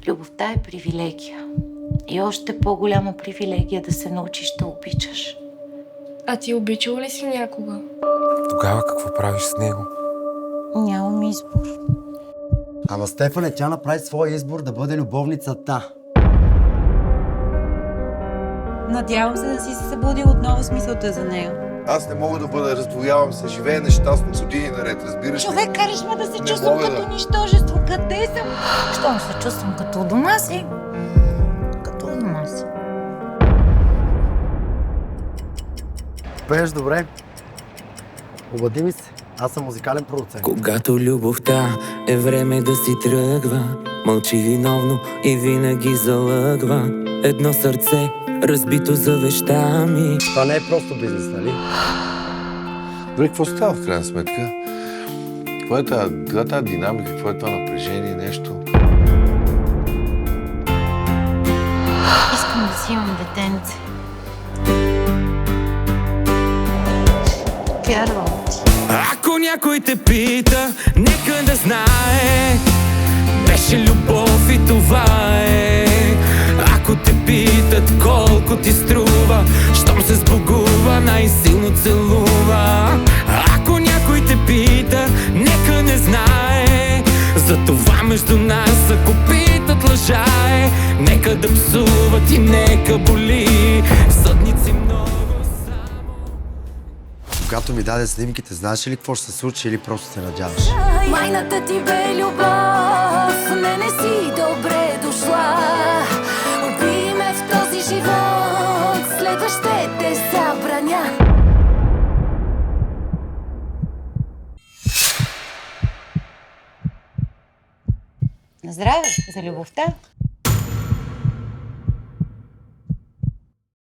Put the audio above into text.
Любовта е привилегия. И още по-голяма привилегия да се научиш да обичаш. А ти обичала ли си някога? Тогава какво правиш с него? Нямам избор. Ама Стефане, тя направи своя избор да бъде любовницата. Надявам се да си се събудил отново с мисълта за нея. Аз не мога да бъда, раздвоявам се, живея нещастно с години наред, разбираш ли? Човек, караш ме да се Не чувствам мога като да. нищожество. Къде съм? Щом се чувствам като у дома си, като у дома си. Пееш добре. Обади ми се. Аз съм музикален продуцент. Когато любовта е време да си тръгва, мълчи виновно и винаги залъгва. Едно сърце, разбито завещами. Това не е просто бизнес, нали? Добре, какво става в крайна сметка? Какво е тази динамика, какво е това напрежение, нещо? Искам да си имам детенце. Вярвам ти. Ако някой те пита, нека да знае, беше любов и това е. Ако те питат колко ти струва, щом се сбогува, най-силно целува. Ако някой те пита, нека не знае, за това между нас, ако питат, лъжа е. Нека да псуват и нека боли, съдници много само. Когато ми даде снимките, знаеш ли какво ще се случи или просто се надяваш? Майната ти бе любов, не си добре дошла. Убий ме в този живот, следващ ще те забраня. На здраве, за любовта.